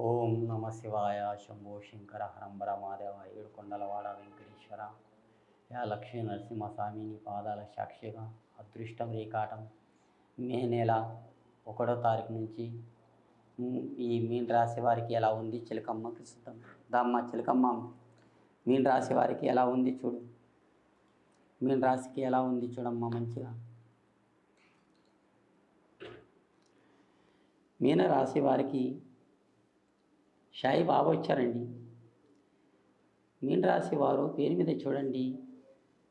ఓం నమ శివాయ శంభో శంకర హరంబర మాదేవ ఏడుకొండలవాడ వెంకటేశ్వర యా లక్ష్మీ నరసింహస్వామి నీ పాదాల సాక్షిగా అదృష్టం రేకాటం మే నెల 1వ తారీఖు నుంచి ఈ మీన రాశి వారికి ఎలా ఉంది చిలకమ్మకి సిద్ధం దమ్మ చిలకమ్మ మీన రాశి వారికి ఎలా ఉంది చూడు. మీన రాశికి ఎలా ఉంది చూడమ్మా మంచిగా. మీన రాశి వారికి సాయి బాబా వచ్చారండి. మీన రాశి వారు పేరు మీద చూడండి,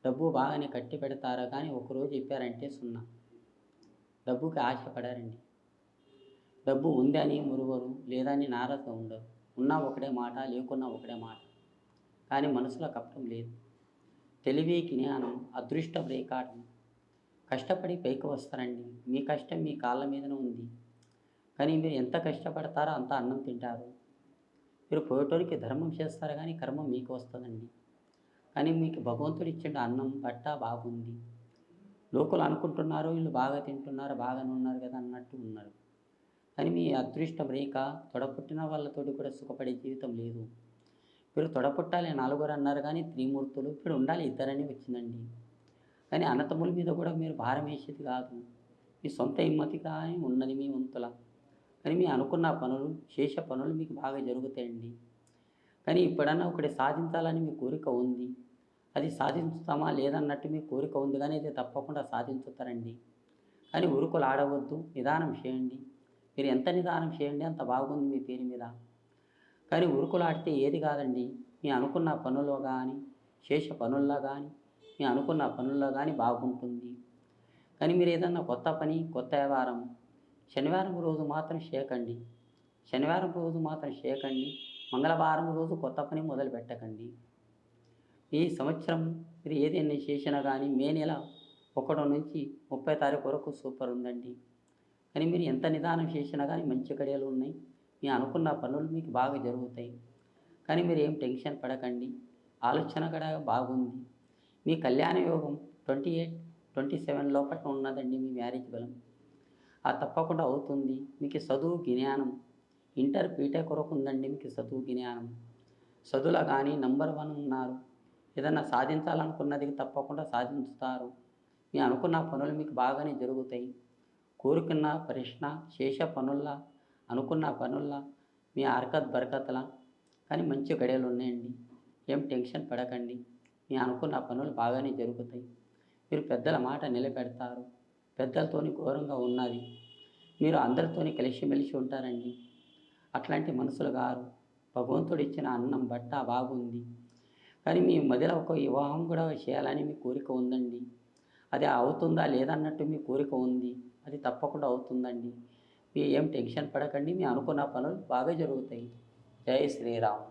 డబ్బు బాగానే కట్టి పెడతారా కానీ ఒకరోజు చెప్పారంటే సున్నా. డబ్బుకి ఆశపడారండి. డబ్బు ఉందని మురువరు, లేదని నారద ఉండరు. ఉన్నా ఒకటే మాట, లేకున్నా ఒకటే మాట. కానీ మనసులో కపటం లేదు. తెలివి, జ్ఞానం, అదృష్టం రేకాటం. కష్టపడి పైకి వస్తారండి. మీ కష్టం మీ కాళ్ళ మీదనే ఉంది. కానీ మీరు ఎంత కష్టపడతారో అంత అన్నం తింటారు. మీరు పోయేటోరికి ధర్మం చేస్తారు కానీ కర్మం మీకు వస్తుందండి. కానీ మీకు భగవంతుడు ఇచ్చిన అన్నం బట్ట బాగుంది. లోకలు అనుకుంటున్నారు వీళ్ళు బాగా తింటున్నారు, బాగానే ఉన్నారు కదా అన్నట్టు ఉన్నారు. కానీ మీ అదృష్టం రేఖ తొడపుట్టిన వాళ్ళతోటి కూడా సుఖపడే జీవితం లేదు. మీరు తొడపుట్టాలి 4 అన్నారు కానీ త్రిమూర్తులు ఇప్పుడు ఉండాలి 2 వచ్చిందండి. కానీ అన్నతమ్ముల మీద కూడా మీరు భారం వేసేది కాదు. మీ సొంత హిమ్మతి కానీ ఉన్నది మీ వంతుల. కానీ మీ అనుకున్న పనులు, చేసే పనులు మీకు బాగా జరుగుతాయండి. కానీ ఇప్పుడన్నా ఒకటి సాధించాలని మీ కోరిక ఉంది. అది సాధించుతామా లేదన్నట్టు మీ కోరిక ఉంది కానీ ఇది తప్పకుండా సాధించుతారండి. కానీ ఉరుకులు ఆడవద్దు, నిదానం చేయండి. మీరు ఎంత నిదానం చేయండి అంత బాగుంది మీ పేరు మీద. కానీ ఉరుకులు ఆడితే ఏది కాదండి. మీ అనుకున్న పనుల్లో కానీ, చేసే పనుల్లో కానీ, మీ అనుకున్న పనుల్లో కానీ బాగుంటుంది. కానీ మీరు ఏదన్నా కొత్త పని, కొత్త వ్యవహారం శనివారం రోజు మాత్రం చేయకండి. శనివారం రోజు మాత్రం చేయకండి. మంగళవారం రోజు కొత్త పని మొదలు పెట్టకండి. ఈ సంవత్సరం మీరు ఏదైనా చేసినా కానీ మే నెల 1 నుంచి 30 తారీఖు వరకు సూపర్ ఉందండి. కానీ మీరు ఎంత నిదానం చేసినా కానీ మంచి గడియలు ఉన్నాయి. మీ అనుకున్న పనులు మీకు బాగా జరుగుతాయి. కానీ మీరు ఏం టెన్షన్ పడకండి. ఆలోచన కూడా బాగుంది. మీ కళ్యాణ యోగం 28, 27 లోపల ఉన్నదండి మీ మ్యారేజ్ బలం. అది తప్పకుండా అవుతుంది. మీకు చదువు జ్ఞానం ఇంటర్ బీటెక్ కొరకు ఉందండి. మీకు చదువు జ్ఞానం చదువులో కానీ నంబర్ 1 ఉన్నారు. ఏదన్నా సాధించాలనుకున్నది తప్పకుండా సాధించుతారు. మీ అనుకున్న పనులు మీకు బాగానే జరుగుతాయి. కోరుకున్న ప్రశ్న చేసే పనుల్లా, అనుకున్న పనుల్లా, మీ హరకత్ బరకత్లా కానీ మంచి గడియలు ఉన్నాయండి. ఏం టెన్షన్ పడకండి. మీ అనుకున్న పనులు బాగానే జరుగుతాయి. మీరు పెద్దల మాట నిలబెడతారు. పెద్దలతోని ఘోరంగా ఉన్నది. మీరు అందరితోని కలిసిమెలిసి ఉంటారండి. అట్లాంటి మనుషులు గారు. భగవంతుడు ఇచ్చిన అన్నం బట్ట బాగుంది. కానీ మీ మధ్యలో ఒక వివాహం కూడా చేయాలని మీ కోరిక ఉందండి. అది అవుతుందా లేదన్నట్టు మీ కోరిక ఉంది. అది తప్పకుండా అవుతుందండి. మీరు ఏం టెన్షన్ పడకండి. మీ అనుకున్న పనులు బాగా జరుగుతాయి. జై శ్రీరామ్.